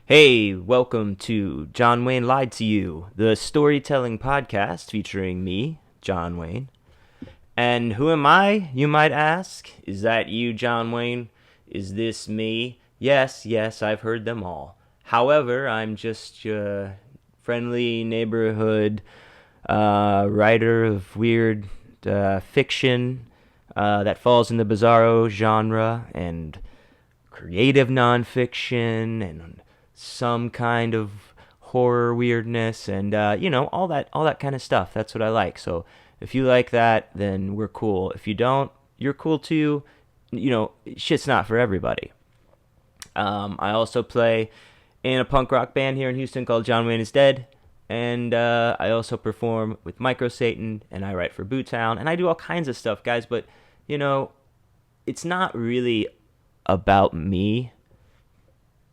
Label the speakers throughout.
Speaker 1: Hey, welcome to John Wayne Lied to You, the storytelling podcast featuring me, John Wayne. And who am I, you might ask? Is that you, John Wayne? Is this me? Yes, I've heard them all. However, I'm just a friendly neighborhood writer of weird fiction that falls in the bizarro genre and creative nonfiction and some kind of horror weirdness and all that kind of stuff. That's what I like. So if you like that, then we're cool. If you don't, you're cool too. Shit's not for everybody. I also play in a punk rock band here in Houston called John Wayne is Dead. And I also perform with Micro Satan, and I write for Bootown, and I do all kinds of stuff, guys. But you know, it's not really about me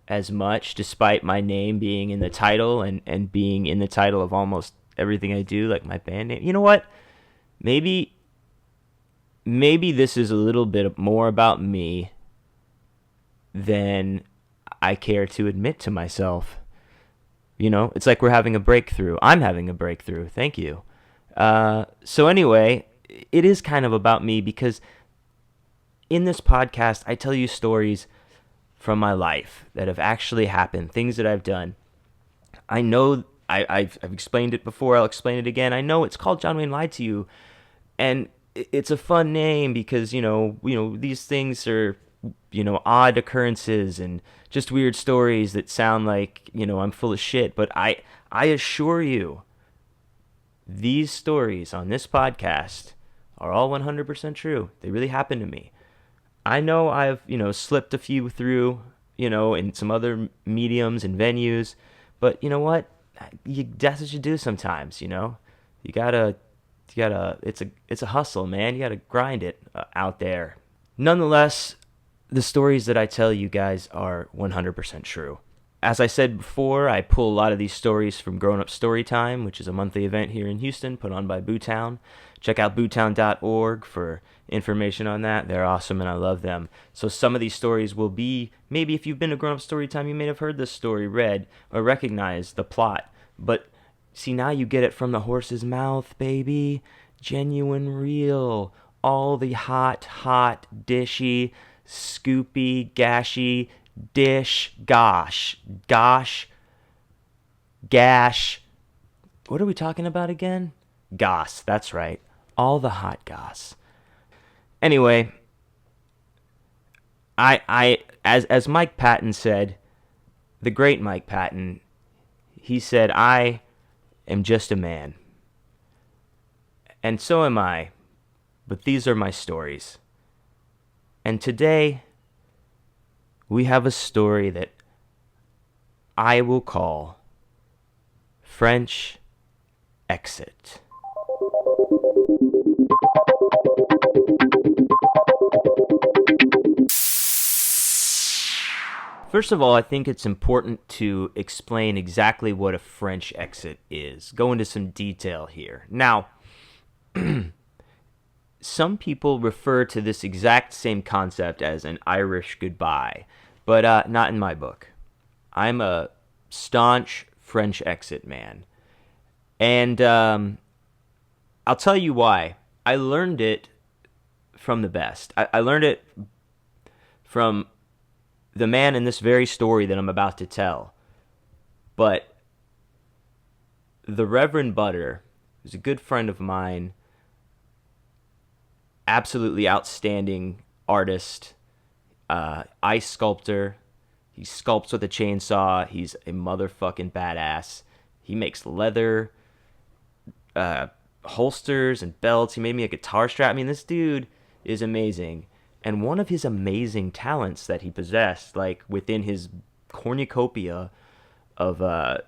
Speaker 1: as much, despite my name being in the title and being in the title of almost everything I do, like my band name. You know what? Maybe this is a little bit more about me than I care to admit to myself. It's like we're having a breakthrough. I'm having a breakthrough. Thank you. So anyway, it is kind of about me because in this podcast, I tell you stories from my life that have actually happened, things that I've done. I know I've explained it before. I'll explain it again. I know it's called John Wayne Lied to You, and it's a fun name because these things are odd occurrences and just weird stories that sound like I'm full of shit. But I assure you, these stories on this podcast are all 100% true. They really happened to me. I know I've, slipped a few through, in some other mediums and venues, but you know what? That's what you do sometimes, You gotta, it's a hustle, man. You gotta grind it out there. Nonetheless, the stories that I tell you guys are 100% true. As I said before, I pull a lot of these stories from Grown Up Storytime, which is a monthly event here in Houston put on by Bootown. Check out bootown.org for information on that. They're awesome and I love them. So some of these stories will be, maybe if you've been to Grown Up Storytime, you may have heard this story read or recognized the plot. But see, now you get it from the horse's mouth, baby. Genuine, real. All the hot, dishy, scoopy, gashy, gash. What are we talking about again? Goss, that's right. All the hot goss. Anyway, as Mike Patton said, the great Mike Patton, he said, I am just a man. And so am I, but these are my stories. And today, we have a story that I will call French Exit. First of all, I think it's important to explain exactly what a French exit is. Go into some detail here. Now, some people refer to this exact same concept as an Irish goodbye, but not in my book. I'm a staunch French exit man. And I'll tell you why. I learned it from the best. I learned it from the man in this very story that I'm about to tell. But the Reverend Butter, who's a good friend of mine, absolutely outstanding artist, ice sculptor. He sculpts with a chainsaw. He's a motherfucking badass. He makes leather holsters and belts. He made me a guitar strap. I mean, this dude is amazing. And one of his amazing talents that he possessed, like within his cornucopia of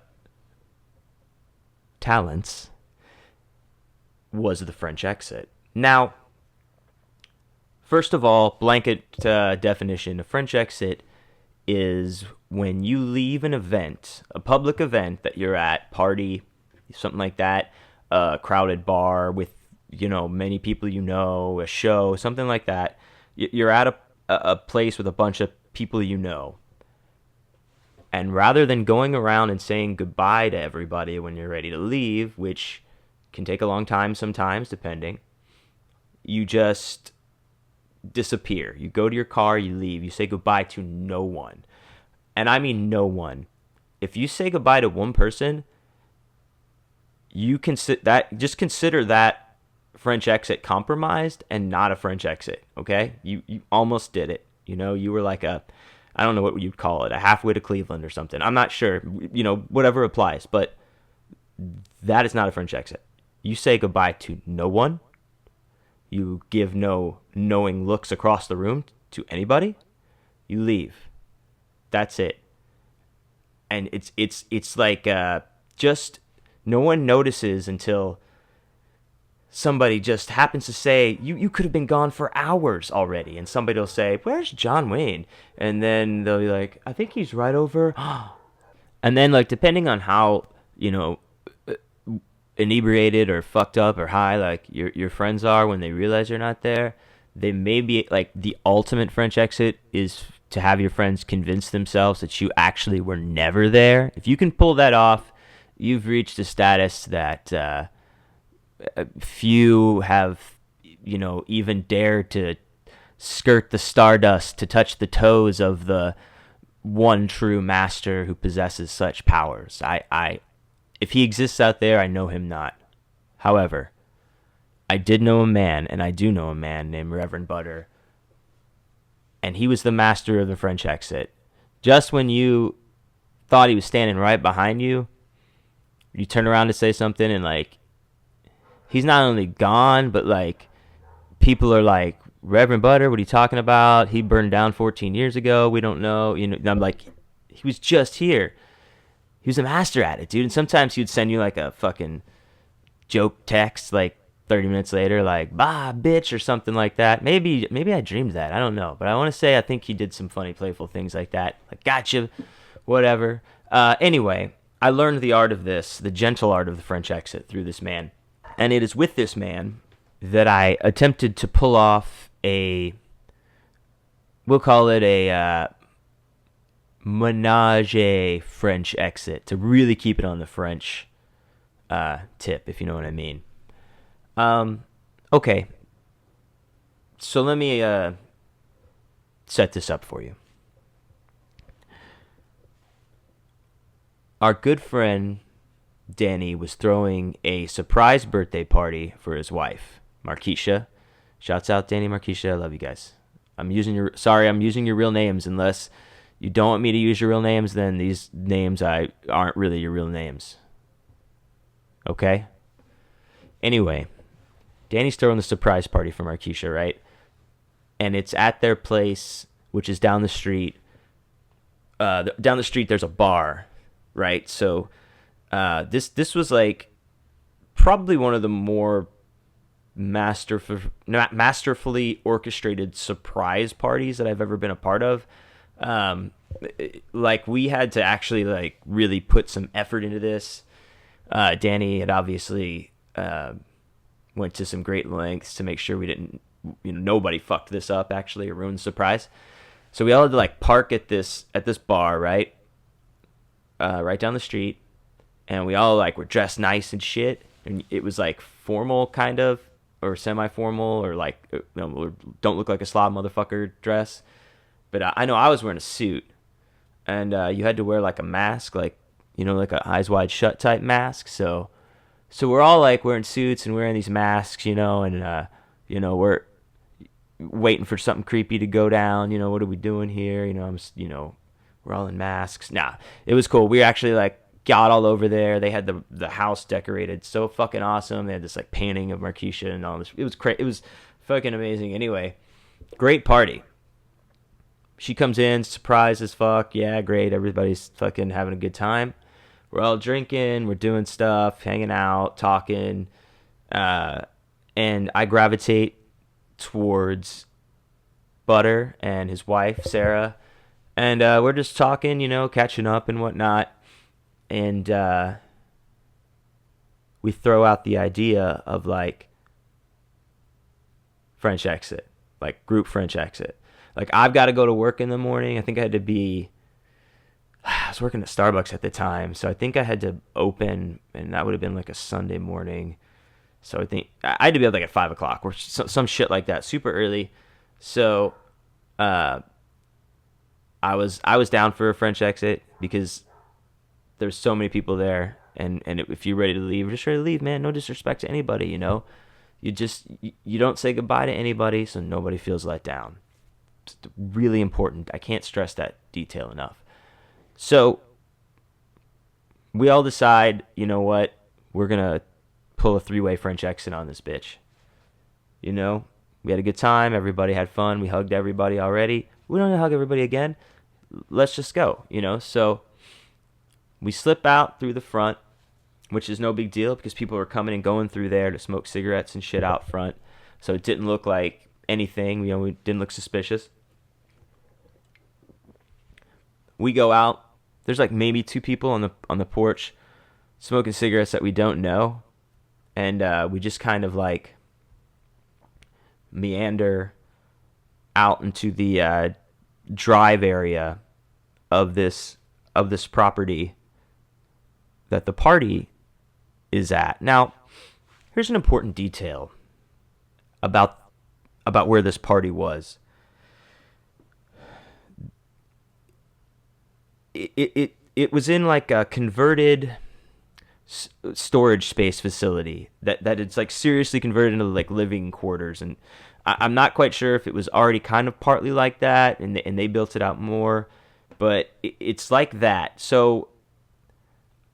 Speaker 1: talents, was the French exit. Now, first of all, blanket definition, a French exit is when you leave an event, a public event that you're at, party, something like that, a crowded bar with, many people a show, something like that. You're at a place with a bunch of people . And rather than going around and saying goodbye to everybody when you're ready to leave, which can take a long time sometimes, depending, you just disappear. You go to your car, you leave, you say goodbye to no one. And I mean no one. If you say goodbye to one person, you can just consider that French exit compromised and not a French exit, okay? You almost did it. You were like I don't know what you'd call it, a halfway to Cleveland or something. I'm not sure, whatever applies, but that is not a French exit. You say goodbye to no one. You give no knowing looks across the room to anybody. You leave. That's it. And it's like just no one notices until somebody just happens to say, you could have been gone for hours already, and somebody will say, where's John Wayne? And then they'll be like, I think he's right over. And then, like, depending on how inebriated or fucked up or high like your friends are when they realize you're not there, they may be like, the ultimate French exit is to have your friends convince themselves that you actually were never there. If you can pull that off, you've reached a status that few have, even dared to skirt the stardust to touch the toes of the one true master who possesses such powers. If he exists out there, I know him not. However, I did know a man, and I do know a man named Reverend Butter, and he was the master of the French exit. Just when you thought he was standing right behind you, you turn around to say something, and like, he's not only gone, but like, people are like, Reverend Butter, what are you talking about? He burned down 14 years ago. We don't know. And I'm like, he was just here. He was a master at it, dude. And sometimes he'd send you like a fucking joke text like 30 minutes later, like, bah, bitch, or something like that. Maybe I dreamed that. I don't know. But I want to say I think he did some funny, playful things like that. Like, gotcha, whatever. Anyway, I learned the art of this, the gentle art of the French exit through this man. And it is with this man that I attempted to pull off we'll call it a menage French exit, to really keep it on the French tip, if you know what I mean. Okay. So let me set this up for you. Our good friend Danny was throwing a surprise birthday party for his wife, Markeisha. Shouts out Danny, Markeisha. I love you guys. I'm using your real names. Unless you don't want me to use your real names, then these names aren't really your real names. Okay? Anyway, Danny's throwing the surprise party for Markeisha, right? And it's at their place, which is down the street. Down the street, there's a bar, right? So this was like probably one of the more masterfully orchestrated surprise parties that I've ever been a part of. Like, we had to actually like really put some effort into this. Danny had obviously went to some great lengths to make sure we didn't, nobody fucked this up actually or ruined the surprise. So we all had to like park at this bar, right? Right down the street, and we all like were dressed nice and shit, and it was like formal kind of, or semi-formal, or like, don't look like a slob motherfucker dress. But I know I was wearing a suit, and you had to wear like a mask, like, like a eyes wide shut type mask. So we're all like wearing suits and wearing these masks, and we're waiting for something creepy to go down. What are we doing here? We're all in masks. Nah, it was cool. We actually like got all over there. They had the house decorated so fucking awesome. They had this like painting of Markeisha and all this. It was crazy. It was fucking amazing. Anyway, great party. She comes in, surprised as fuck. Yeah, great. Everybody's fucking having a good time. We're all drinking. We're doing stuff, hanging out, talking. And I gravitate towards Butter and his wife, Sarah. And we're just talking, catching up and whatnot. And we throw out the idea of like French exit, like group French exit. Like, I've got to go to work in the morning. I think I had to be I was working at Starbucks at the time, so I think I had to open, and that would have been like a Sunday morning. So I think I had to be up like at 5 o'clock or some shit like that, super early. So uh, I was down for a French exit because there's so many people there, and if you're ready to leave, you're just ready to leave, man. No disrespect to anybody, you know. You don't say goodbye to anybody, so nobody feels let down. It's really important. I can't stress that detail enough. So we all decide, you know what, we're gonna pull a three-way French exit on this bitch. You know, we had a good time. Everybody had fun. We hugged everybody already. We don't need to hug everybody again. Let's just go. You know, so we slip out through the front, which is no big deal because people were coming and going through there to smoke cigarettes and shit out front. So it didn't look like anything. You know, we didn't look suspicious. We go out. There's like maybe two people on the porch smoking cigarettes that we don't know, and we just kind of like meander out into the drive area of this property that the party is at. Now, here's an important detail about where this party was. It was in like a converted storage space facility that it's like seriously converted into like living quarters, and I'm not quite sure if it was already kind of partly like that and they built it out more, but it's like that. So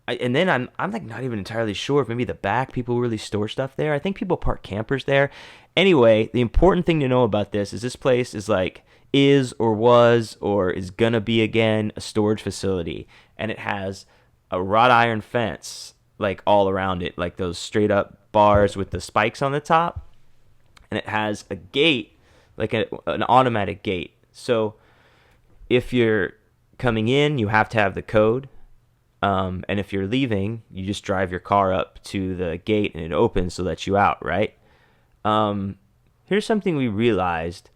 Speaker 1: and then I'm like not even entirely sure if maybe the back people really store stuff there. I think people park campers there. Anyway, the important thing to know about this place is like is or was or is gonna be again a storage facility, and it has a wrought iron fence like all around it, like those straight up bars with the spikes on the top, and it has a gate, like an automatic gate. So if you're coming in, you have to have the code. And if you're leaving, you just drive your car up to the gate and it opens to let you out, right? Here's something we realized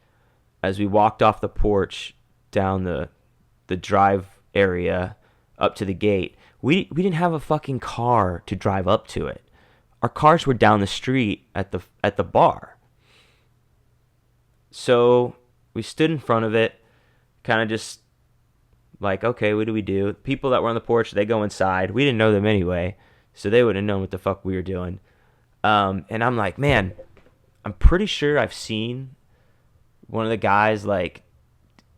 Speaker 1: as we walked off the porch down the drive area up to the gate. We didn't have a fucking car to drive up to it. Our cars were down the street at the bar. So we stood in front of it, kind of just like, okay, what do we do? People that were on the porch, they go inside. We didn't know them anyway, so they wouldn't have known what the fuck we were doing. And I'm like, man, I'm pretty sure I've seen one of the guys like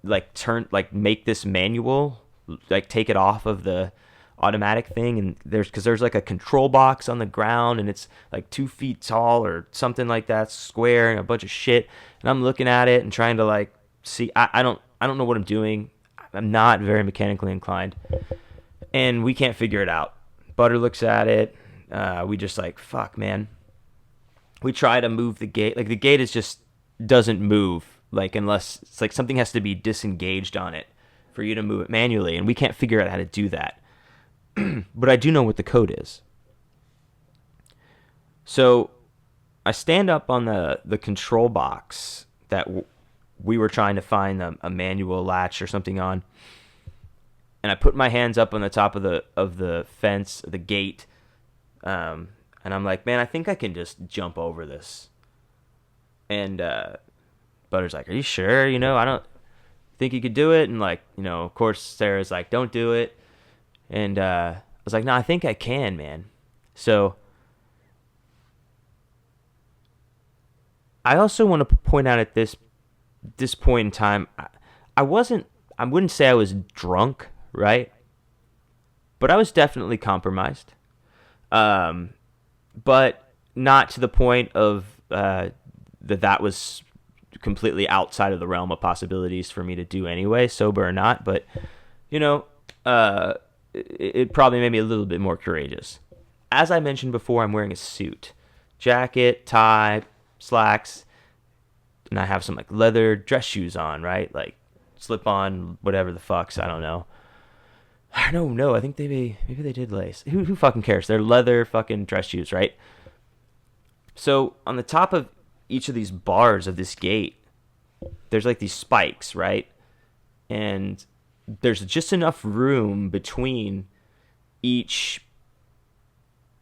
Speaker 1: make this manual, like take it off of the automatic thing, and there's like a control box on the ground, and it's like 2 feet tall or something like that, square, and a bunch of shit. And I'm looking at it and trying to like see. I don't know what I'm doing. I'm not very mechanically inclined, and we can't figure it out. Butter looks at it. We just like, fuck, man. We try to move the gate. Like the gate is just doesn't move. Like unless it's like something has to be disengaged on it for you to move it manually, and we can't figure out how to do that. But I do know what the code is. So I stand up on the control box that we were trying to find a manual latch or something on, and I put my hands up on the top of the fence, the gate, and I'm like, man, I think I can just jump over this. And Butter's like, are you sure? You know, I don't think you could do it. And like, you know, of course, Sarah's like, don't do it. And I was like, no, I think I can, man. So I also want to point out at this point in time, I wouldn't say I was drunk, right? But I was definitely compromised. But not to the point of that was completely outside of the realm of possibilities for me to do anyway, sober or not. But, you know, it probably made me a little bit more courageous. As I mentioned before, I'm wearing a suit. Jacket, tie, slacks, and I have some like leather dress shoes on, right? Like slip on whatever the fucks, I don't know. I don't know. I think maybe they did lace. Who fucking cares? They're leather fucking dress shoes, right? So on the top of each of these bars of this gate, there's like these spikes, right? And there's just enough room between each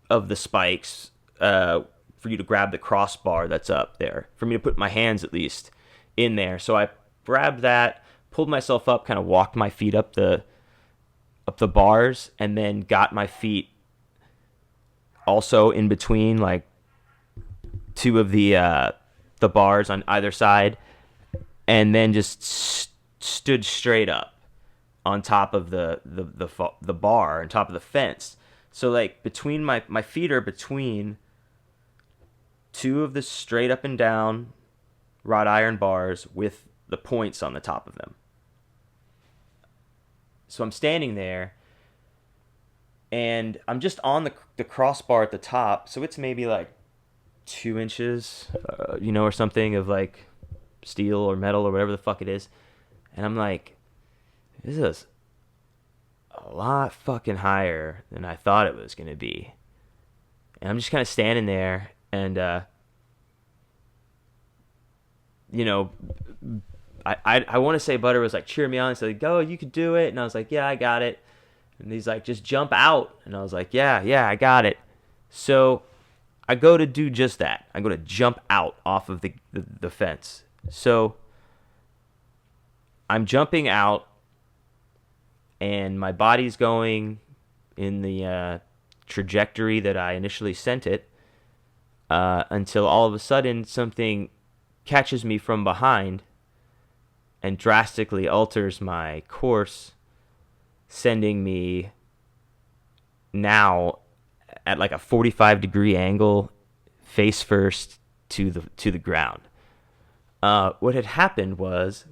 Speaker 1: of the spikes for you to grab the crossbar that's up there, for me to put my hands at least in there. So I grabbed that, pulled myself up, kind of walked my feet up the bars, and then got my feet also in between like two of the bars on either side, and then just stood straight up on top of the bar, on top of the fence. So like between my feet are between two of the straight up and down wrought iron bars with the points on the top of them. So I'm standing there, and I'm just on the crossbar at the top. So it's maybe like 2 inches, or something of like steel or metal or whatever the fuck it is. And I'm like, this is a lot fucking higher than I thought it was going to be. And I'm just kind of standing there, and, I want to say Butter was like cheering me on and said, go, you could do it. And I was like, yeah, I got it. And he's like, just jump out. And I was like, yeah, I got it. So I go to do just that. I go to jump out off of the fence. So I'm jumping out, and my body's going in the trajectory that I initially sent it, until all of a sudden something catches me from behind and drastically alters my course, sending me now at like a 45-degree angle, face first to the ground. What happened was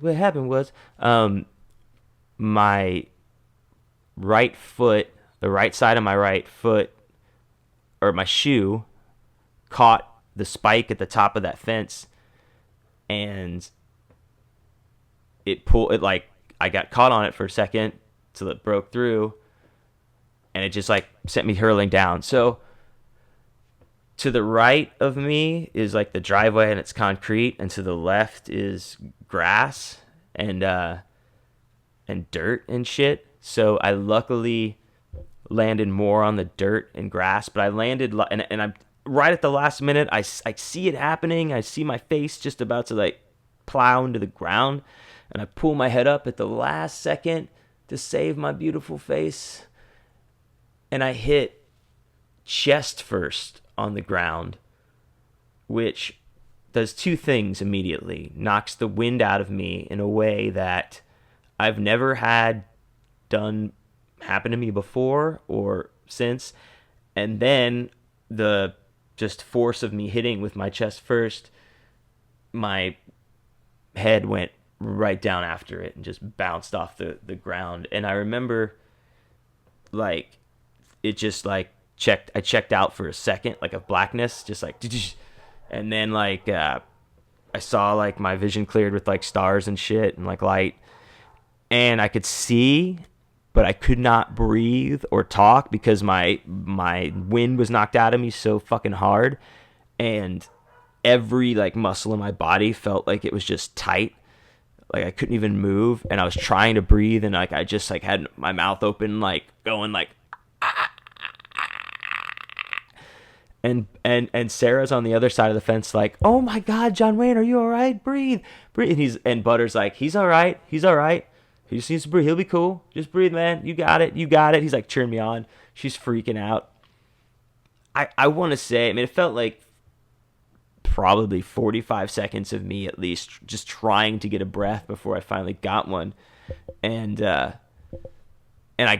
Speaker 1: my right foot, the right side of my right foot, or my shoe, caught the spike at the top of that fence, and I got caught on it for a second till it broke through, and it just like sent me hurling down. So to the right of me is like the driveway, and it's concrete, and to the left is grass and dirt and shit. So I luckily landed more on the dirt and grass, but I landed, and I'm right at the last minute. I see it happening. I see my face just about to like plow into the ground, and I pull my head up at the last second to save my beautiful face, and I hit chest first on the ground, which does two things immediately. Knocks the wind out of me in a way that I've never had done happen to me before or since. And then the just force of me hitting with my chest first, my head went right down after it and just bounced off the ground. And I remember like it just like I checked out for a second, like a blackness, just like, and then like I saw like my vision cleared with like stars and shit and like light, and I could see, but I could not breathe or talk because my wind was knocked out of me so fucking hard, and every like muscle in my body felt like it was just tight, like I couldn't even move, and I was trying to breathe, and like I just like had my mouth open, like going like, and Sarah's on the other side of the fence, like, oh my God, John Wayne, are you all right? Breathe. And Butter's like, he's all right. He just needs to breathe. He'll be cool. Just breathe, man. You got it. He's like cheering me on. She's freaking out. I want to say, I mean, it felt like probably 45 seconds of me at least just trying to get a breath before I finally got one. And I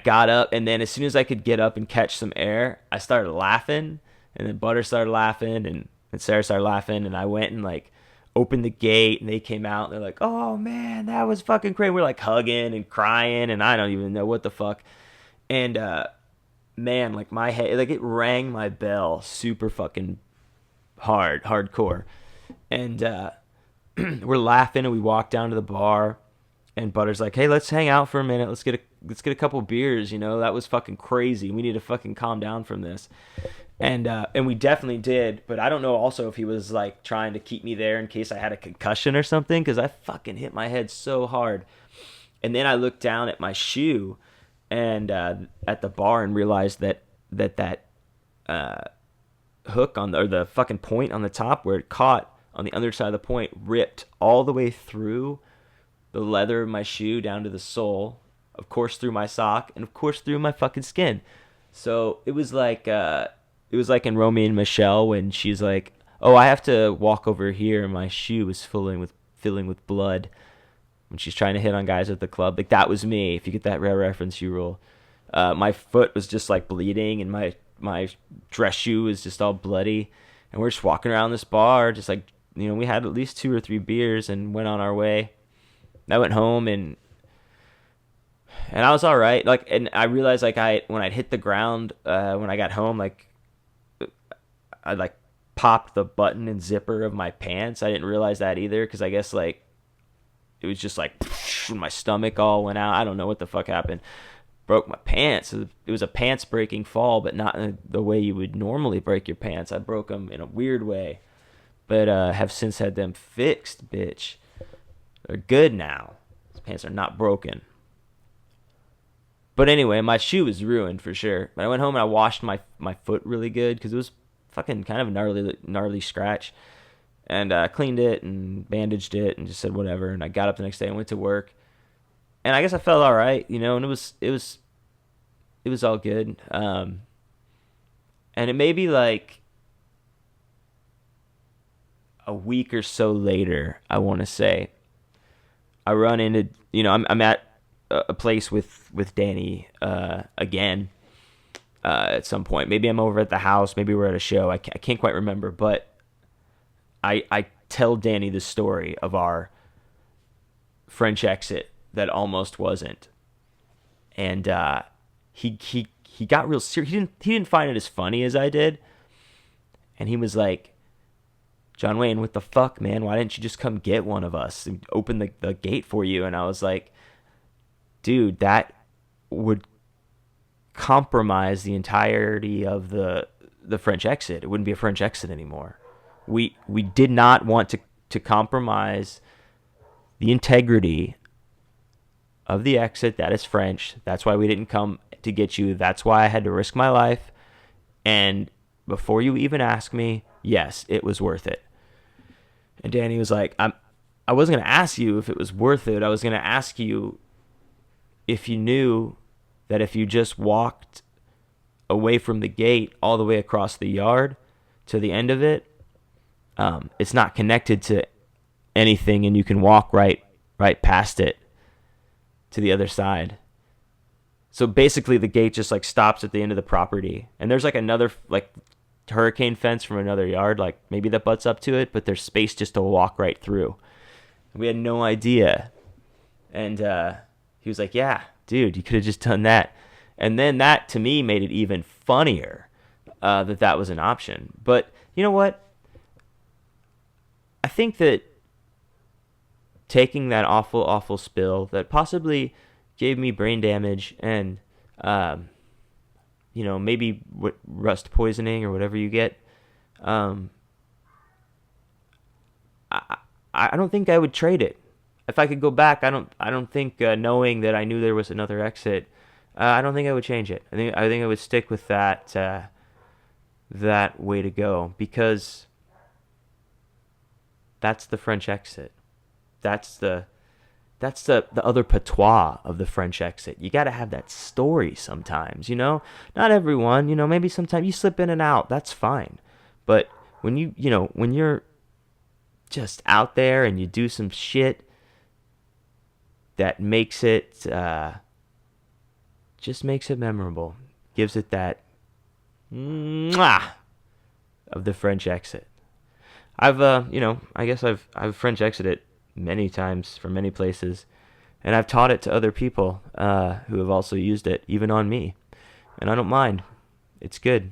Speaker 1: got up, and then as soon as I could get up and catch some air, I started laughing. And then Butter started laughing, and Sarah started laughing, and I went and like opened the gate, and they came out, and they're like, oh man, that was fucking crazy. We're like hugging and crying, and I don't even know what the fuck. And man, like my head, like it rang my bell super fucking hardcore. And we're laughing, and we walk down to the bar, and Butter's like, hey, let's hang out for a minute. Let's get a couple beers. That was fucking crazy. We need to fucking calm down from this. And we definitely did, but I don't know also if he was like trying to keep me there in case I had a concussion or something, because I fucking hit my head so hard. And then I looked down at my shoe and at the bar and realized that uh, hook on or the fucking point on the top where it caught on the underside of the point ripped all the way through the leather of my shoe down to the sole, of course through my sock, and of course through my fucking skin. So it was like in Romeo and Michelle when she's like, "Oh, I have to walk over here, and my shoe is filling with blood." When she's trying to hit on guys at the club, like that was me. If you get that rare reference, you rule. My foot was just like bleeding, and my dress shoe was just all bloody, and we're just walking around this bar, just like we had at least 2 or 3 beers and went on our way. I went home and I was all right. Like, and I realized like when I'd hit the ground when I got home, like I like popped the button and zipper of my pants. I didn't realize that either because I guess like it was just like my stomach all went out. I don't know what the fuck happened. Broke my pants. It was a pants breaking fall, but not in the way you would normally break your pants. I broke them in a weird way, but have since had them fixed, bitch. They're good now. These pants are not broken. But anyway, my shoe was ruined for sure. But I went home and I washed my foot really good because it was fucking kind of a gnarly scratch. And I cleaned it and bandaged it and just said whatever. And I got up the next day and went to work. And I guess I felt all right, and it was all good. And it may be like a week or so later, I want to say, I run into, I'm at a place with Danny again at some point. Maybe I'm over at the house. Maybe we're at a show. I can't quite remember, but I tell Danny the story of our French exit that almost wasn't, and he got real serious. He didn't find it as funny as I did, and he was like, "John Wayne, what the fuck, man? Why didn't you just come get one of us and open the gate for you?" And I was like, "Dude, that would compromise the entirety of the French exit. It wouldn't be a French exit anymore. We did not want to compromise the integrity of the exit. That is French. That's why we didn't come to get you. That's why I had to risk my life. And before you even ask me, yes, it was worth it." And Danny was like, I wasn't going to ask you if it was worth it. I was going to ask you if you knew that if you just walked away from the gate all the way across the yard to the end of it, it's not connected to anything, and you can walk right past it to the other side. So basically the gate just like stops at the end of the property, and there's like another like hurricane fence from another yard, like maybe that butts up to it, but there's space just to walk right through. And we had no idea. And he was like, "Yeah, dude, you could have just done that." And then that to me made it even funnier that was an option. But you know what? I think that taking that awful spill that possibly gave me brain damage and, maybe rust poisoning or whatever you get, I don't think I would trade it. If I could go back, I don't think knowing that I knew there was another exit, I don't think I would change it. I think I would stick with that way to go, because that's the French exit. That's the other patois of the French exit. You got to have that story sometimes, Not everyone, maybe sometimes you slip in and out. That's fine. But when when you're just out there and you do some shit that makes it, just makes it memorable, gives it that mwah of the French exit. I've I guess I've French exited many times from many places, and I've taught it to other people who have also used it, even on me, and I don't mind. It's good.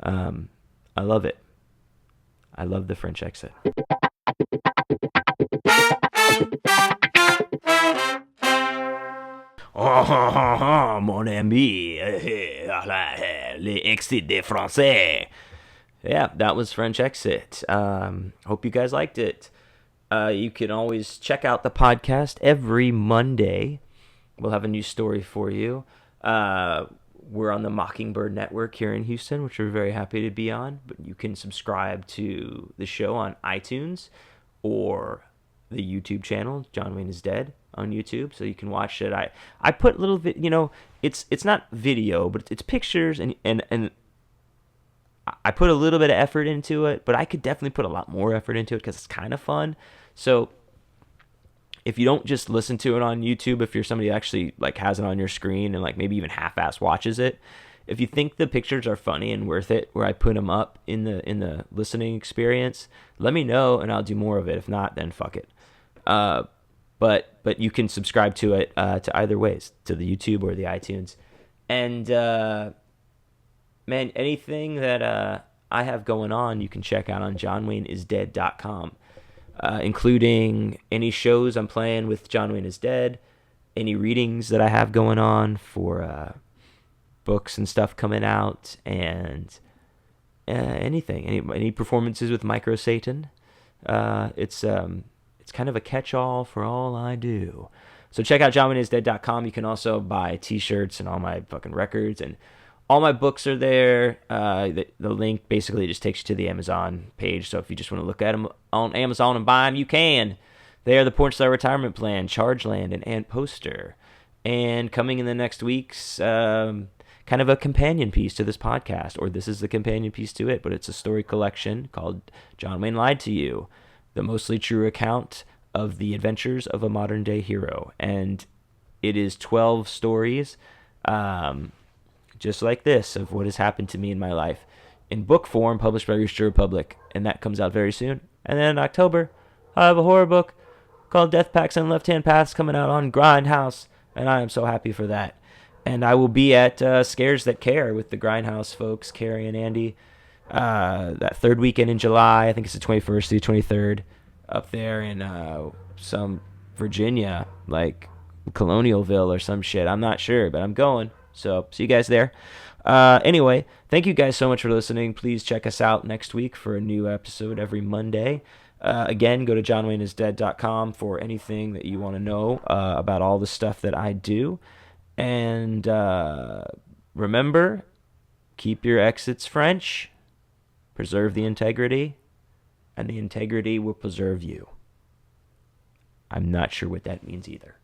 Speaker 1: I love it. I love the French exit. Oh, mon ami, les exits des Français. Yeah, that was French exit. Hope you guys liked it. You can always check out the podcast every Monday. We'll have a new story for you. Uh, we're on the Mockingbird Network here in Houston, which we're very happy to be on. But you can subscribe to the show on iTunes or the YouTube channel. John Wayne is Dead on YouTube, so you can watch it. I put little it's not video, but it's pictures and I put a little bit of effort into it, but I could definitely put a lot more effort into it because it's kind of fun. So if you don't just listen to it on YouTube, if you're somebody who actually like has it on your screen and like maybe even half-ass watches it, if you think the pictures are funny and worth it, where I put them up in the listening experience, let me know and I'll do more of it. If not, then fuck it. Uh, but you can subscribe to it to either ways, to the YouTube or the iTunes. And man, anything that I have going on, you can check out on johnwayneisdead.com, including any shows I'm playing with John Wayne is Dead, any readings that I have going on for books and stuff coming out, and anything, any performances with Micro Satan. It's kind of a catch-all for all I do. So check out johnwayneisdead.com. You can also buy T-shirts and all my fucking records, and all my books are there. The link basically just takes you to the Amazon page. So if you just want to look at them on Amazon and buy them, you can. They are the Pornstar Retirement Plan, Charge Land, and Ant Poster. And coming in the next weeks, kind of a companion piece to this podcast, or this is the companion piece to it, but it's a story collection called John Wayne Lied to You, the mostly true account of the adventures of a modern day hero. And it is 12 stories, just like this, of what has happened to me in my life in book form, published by Rooster Republic. And that comes out very soon. And then in October, I have a horror book called Death Packs and Left Hand Paths coming out on Grindhouse. And I am so happy for that. And I will be at Scares That Care with the Grindhouse folks, Carrie and Andy, that third weekend in July. I think it's the 21st through 23rd up there in some Virginia, like Colonialville or some shit. I'm not sure, but I'm going. So see you guys there. Anyway, thank you guys so much for listening. Please check us out next week for a new episode every Monday. Again, go to johnwayneisdead.com for anything that you want to know about all the stuff that I do. And remember, keep your exits French, preserve the integrity, and the integrity will preserve you. I'm not sure what that means either.